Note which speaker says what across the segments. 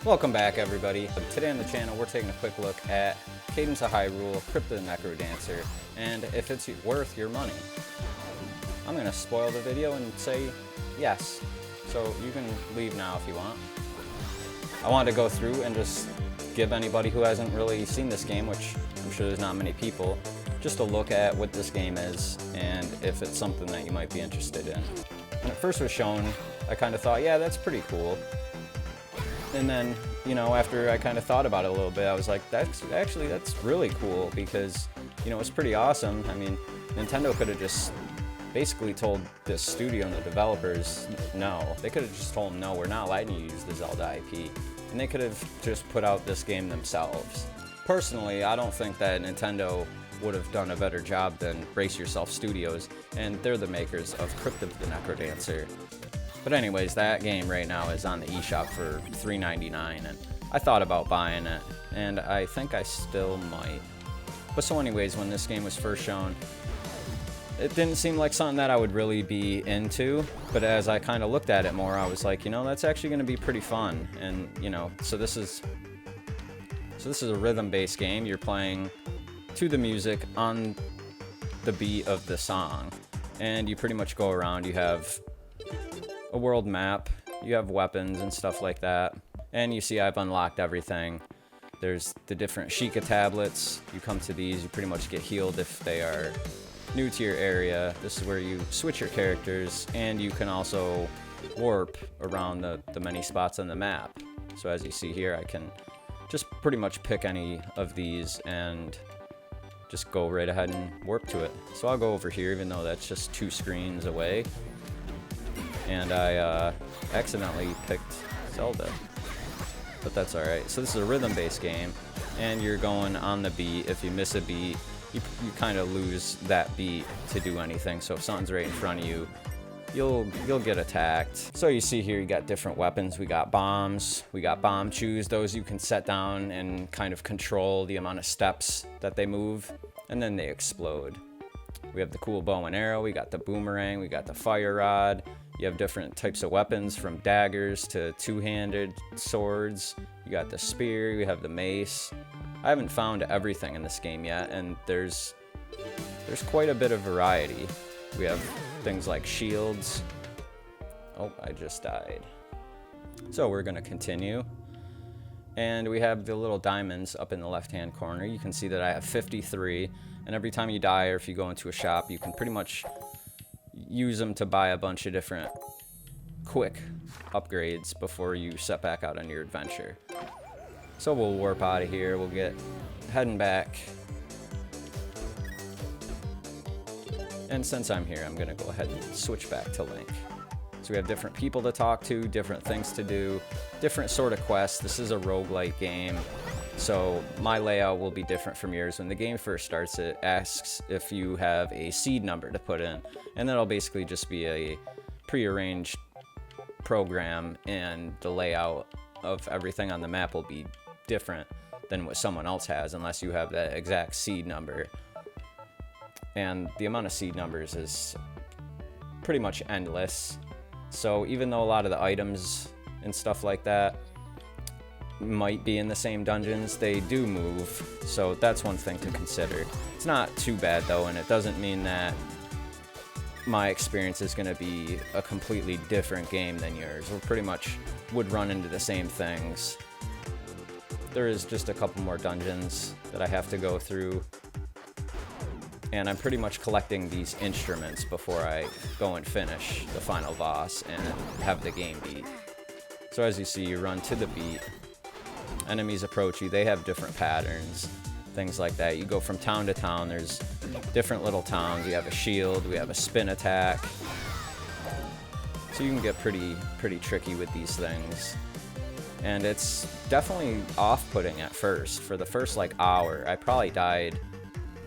Speaker 1: Welcome back, everybody. Today on the channel, we're taking a quick look at Cadence of Hyrule, Crypt the Necrodancer, and if it's worth your money. I'm going to spoil the video and say yes, so you can leave now if you want. I wanted to go through and just give anybody who hasn't really seen this game, which I'm sure there's not many people, just a look at what this game is and if it's something that you might be interested in. When it first was shown, I kind of thought, yeah, that's pretty cool. And then, you know, after I kind of thought about it a little bit, I was like, that's really cool because, you know, it's pretty awesome. I mean, Nintendo could have just basically told this studio and the developers no. They could have just told them, no, we're not letting you use the Zelda IP. And they could have just put out this game themselves. Personally, I don't think that Nintendo would have done a better job than Brace Yourself Studios, and they're the makers of Crypt the Necrodancer. But anyways, that game right now is on the eShop for $3.99, and I thought about buying it, and I think I still might. But so anyways, when this game was first shown, it didn't seem like something that I would really be into, but as I kind of looked at it more, I was like, you know, that's actually going to be pretty fun. And, you know, so this is a rhythm-based game. You're playing to the music on the beat of the song, and you pretty much go around. You have a world map, you have weapons and stuff like that, and you see I've unlocked everything. There's the different Sheikah tablets. You come to these, you pretty much get healed if they are new to your area. This is where you switch your characters, and you can also warp around the many spots on the map. So as you see here, I can just pretty much pick any of these and just go right ahead and warp to it. So I'll go over here, even though that's just 2 screens away. And I accidentally picked Zelda, but that's alright. So this is a rhythm-based game, and you're going on the beat. If you miss a beat, you kind of lose that beat to do anything. So if something's right in front of you, you'll get attacked. So you see here, you got different weapons. We got bombs, we got bomb chews. Those you can set down and kind of control the amount of steps that they move, and then they explode. We have the cool bow and arrow, we got the boomerang, we got the fire rod. You have different types of weapons, from daggers to 2-handed swords. You got the spear, you have the mace. I haven't found everything in this game yet, and there's quite a bit of variety. We have things like shields. Oh, I just died. So we're gonna continue. And we have the little diamonds up in the left-hand corner. You can see that I have 53, and every time you die or if you go into a shop, you can pretty much use them to buy a bunch of different quick upgrades before you set back out on your adventure. So we'll warp out of here. We'll get heading back. And since I'm here, I'm gonna go ahead and switch back to Link. So we have different people to talk to, different things to do, different sort of quests. This is a roguelike game, so my layout will be different from yours. When the game first starts, it asks if you have a seed number to put in, and that'll basically just be a prearranged program, and the layout of everything on the map will be different than what someone else has, unless you have that exact seed number. And the amount of seed numbers is pretty much endless. So even though a lot of the items and stuff like that might be in the same dungeons, they do move. So that's one thing to consider. It's not too bad though, and it doesn't mean that my experience is going to be a completely different game than yours. We pretty much would run into the same things. There is just a couple more dungeons that I have to go through, and I'm pretty much collecting these instruments before I go and finish the final boss and have the game beat. So as you see, you run to the beat. Enemies approach you. They have different patterns, things like that. You go from town to town. There's different little towns. You have a shield. We have a spin attack. So you can get pretty tricky with these things. And it's definitely off-putting at first. For the first like hour, I probably died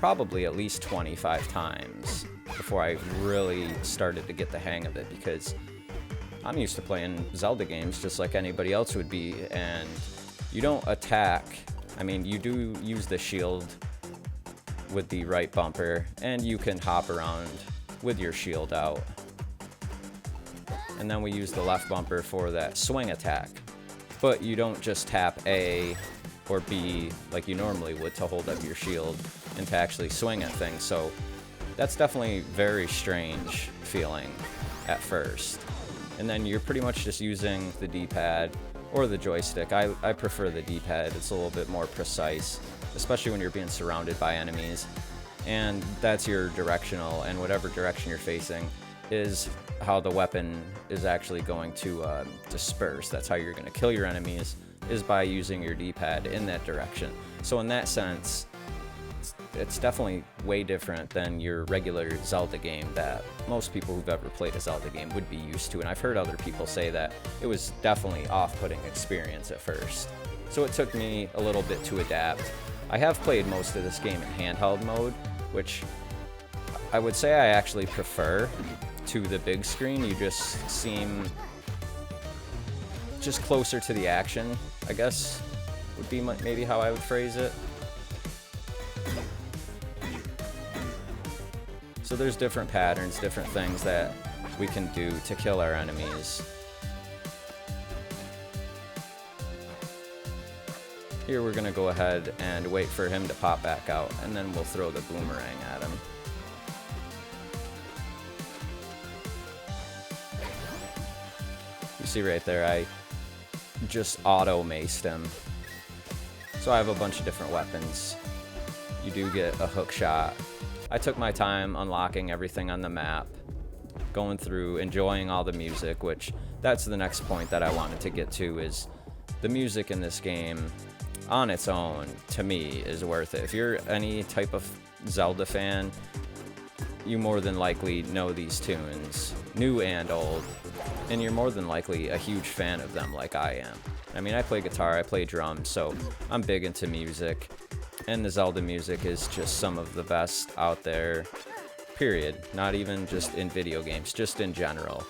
Speaker 1: at least 25 times before I really started to get the hang of it, because I'm used to playing Zelda games just like anybody else would be, and you don't attack. I mean, you do use the shield with the right bumper, and you can hop around with your shield out. And then we use the left bumper for that swing attack. but you don't just tap A or B like you normally would to hold up your shield and to actually swing at things. So that's definitely very strange feeling at first. And then you're pretty much just using the D-pad or the joystick. I prefer the D-pad. It's a little bit more precise, especially when you're being surrounded by enemies. And that's your directional, and whatever direction you're facing is how the weapon is actually going to disperse. That's how you're going to kill your enemies, is by using your D-pad in that direction. So in that sense, it's definitely way different than your regular Zelda game that most people who've ever played a Zelda game would be used to. And I've heard other people say that it was definitely off-putting experience at first. So it took me a little bit to adapt. I have played most of this game in handheld mode, which I would say I actually prefer to the big screen. You just seem just closer to the action, I guess, would be maybe how I would phrase it. So there's different patterns, different things that we can do to kill our enemies. Here we're gonna go ahead and wait for him to pop back out, and then we'll throw the boomerang at him. You see right there, I just auto-maced him. So I have a bunch of different weapons. You do get a hook shot. I took my time unlocking everything on the map, going through, enjoying all the music, which that's the next point that I wanted to get to, is the music in this game on its own, to me, is worth it. If you're any type of Zelda fan, you more than likely know these tunes, new and old, and you're more than likely a huge fan of them like I am. I mean, I play guitar, I play drums, so I'm big into music. And the Zelda music is just some of the best out there, period. Not even just in video games, just in general.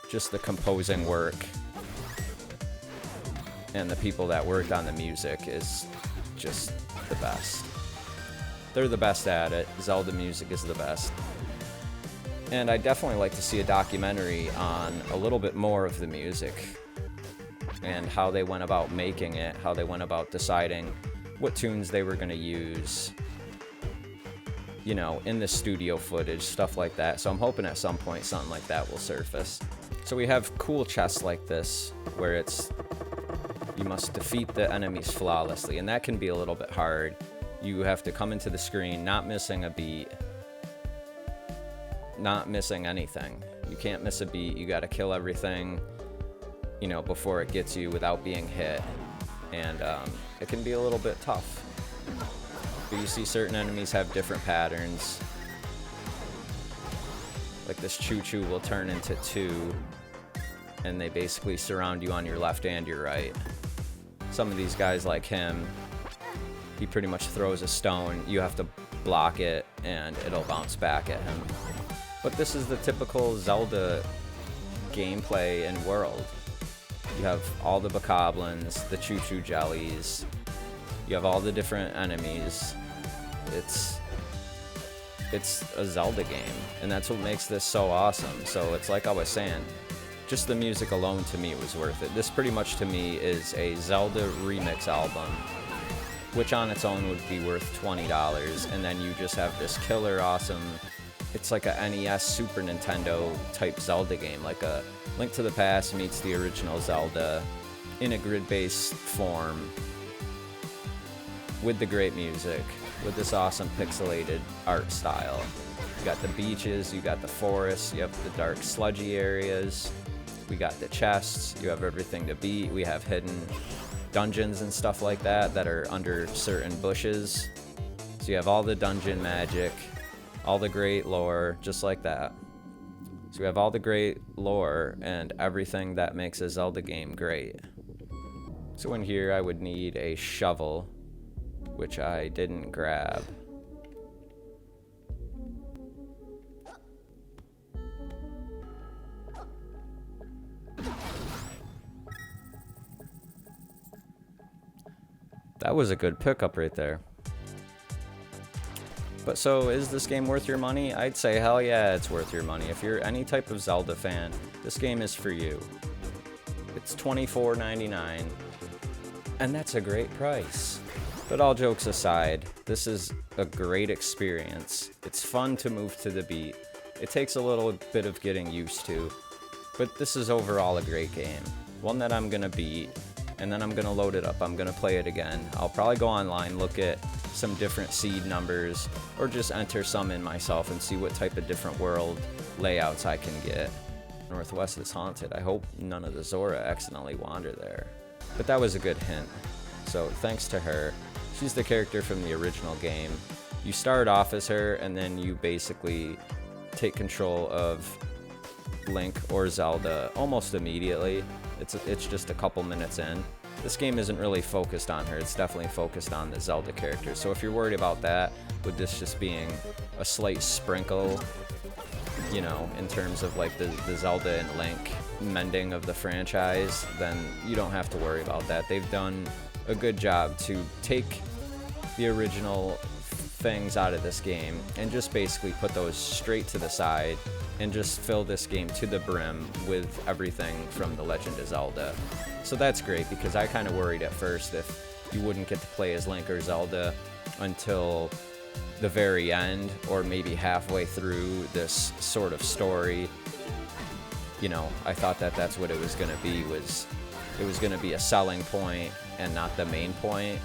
Speaker 1: Just the composing work and the people that worked on the music is just the best. They're the best at it. Zelda music is the best. And I definitely like to see a documentary on a little bit more of the music and how they went about making it, how they went about deciding what tunes they were going to use, you know, in the studio footage, stuff like that. So I'm hoping at some point something like that will surface. So we have cool chests like this, where it's, you must defeat the enemies flawlessly, and that can be a little bit hard. You have to come into the screen, not missing a beat, not missing anything. You can't miss a beat, you gotta kill everything, you know, before it gets you without being hit. And it can be a little bit tough. But you see certain enemies have different patterns. Like this choo-choo will turn into two, and they basically surround you on your left and your right. Some of these guys, like him, he pretty much throws a stone, you have to block it, and it'll bounce back at him. But this is the typical Zelda gameplay and world. You have all the bokoblins, the choo-choo jellies, you have all the different enemies. It's a Zelda game, and that's what makes this so awesome. So it's like I was saying, just the music alone to me was worth it. This pretty much to me is a Zelda remix album, which on its own would be worth $20, and then you just have this killer awesome, it's like a NES Super Nintendo type Zelda game, like a Link to the Past meets the original Zelda in a grid-based form, with the great music, with this awesome pixelated art style. You got the beaches, you got the forests, you have the dark sludgy areas, we got the chests, you have everything to beat, we have hidden dungeons and stuff like that that are under certain bushes. So you have all the dungeon magic, all the great lore, just like that. So we have all the great lore and everything that makes a Zelda game great. So in here I would need a shovel, which I didn't grab. That was a good pickup right there. But so, is this game worth your money? I'd say hell yeah, it's worth your money. If you're any type of Zelda fan, this game is for you. It's $24.99, and that's a great price. But all jokes aside, this is a great experience. It's fun to move to the beat. It takes a little bit of getting used to, but this is overall a great game. One that I'm gonna beat, and then I'm gonna load it up. I'm gonna play it again. I'll probably go online, look at some different seed numbers, or just enter some in myself and see what type of different world layouts I can get. Northwest is haunted. I hope none of the Zora accidentally wander there. But that was a good hint, so thanks to her. She's the character from the original game. You start off as her, and then you basically take control of Link or Zelda almost immediately. It's just a couple minutes in. This game isn't really focused on her, it's definitely focused on the Zelda character. So if you're worried about that, with this just being a slight sprinkle, you know, in terms of like the Zelda and Link mending of the franchise, then you don't have to worry about that. They've done a good job to take the original things out of this game and just basically put those straight to the side and just fill this game to the brim with everything from The Legend of Zelda. So that's great, because I kind of worried at first if you wouldn't get to play as Link or Zelda until the very end, or maybe halfway through this sort of story. You know, I thought that that's what it was going to be, it was going to be a selling point and not the main point,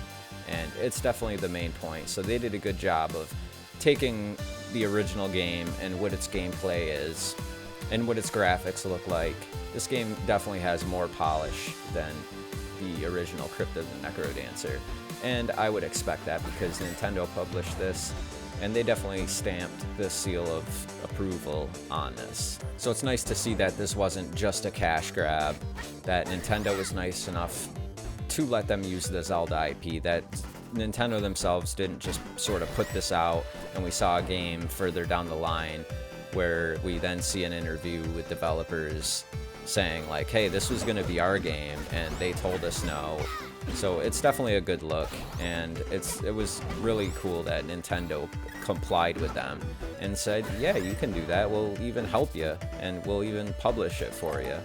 Speaker 1: and it's definitely the main point. So they did a good job of taking the original game and what its gameplay is and what its graphics look like. This game definitely has more polish than the original Crypt of the Necrodancer, and I would expect that because Nintendo published this and they definitely stamped the seal of approval on this. So it's nice to see that this wasn't just a cash grab, that Nintendo was nice enough to let them use the Zelda IP, that Nintendo themselves didn't just sort of put this out and we saw a game further down the line where we then see an interview with developers saying like, hey, this was going to be our game and they told us no. So it's definitely a good look, and it was really cool that Nintendo complied with them and said, yeah, you can do that, we'll even help you and we'll even publish it for you.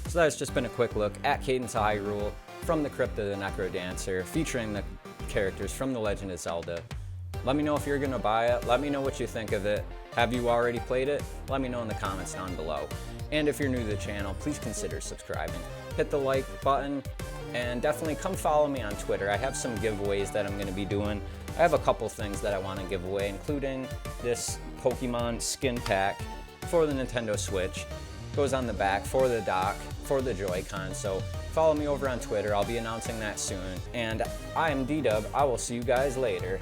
Speaker 1: So that's just been a quick look at Cadence of Hyrule from the Crypt of the Necrodancer, featuring the characters from The Legend of Zelda. Let me know if you're going to buy it. Let me know what you think of it. Have you already played it? Let me know in the comments down below. And if you're new to the channel, please consider subscribing. Hit the like button, and definitely come follow me on Twitter. I have some giveaways that I'm going to be doing. I have a couple things that I want to give away, including this Pokemon skin pack for the Nintendo Switch. Goes on the back for the dock, for the Joy-Con. So follow me over on Twitter. I'll be announcing that soon. And I am D-Dub. I will see you guys later.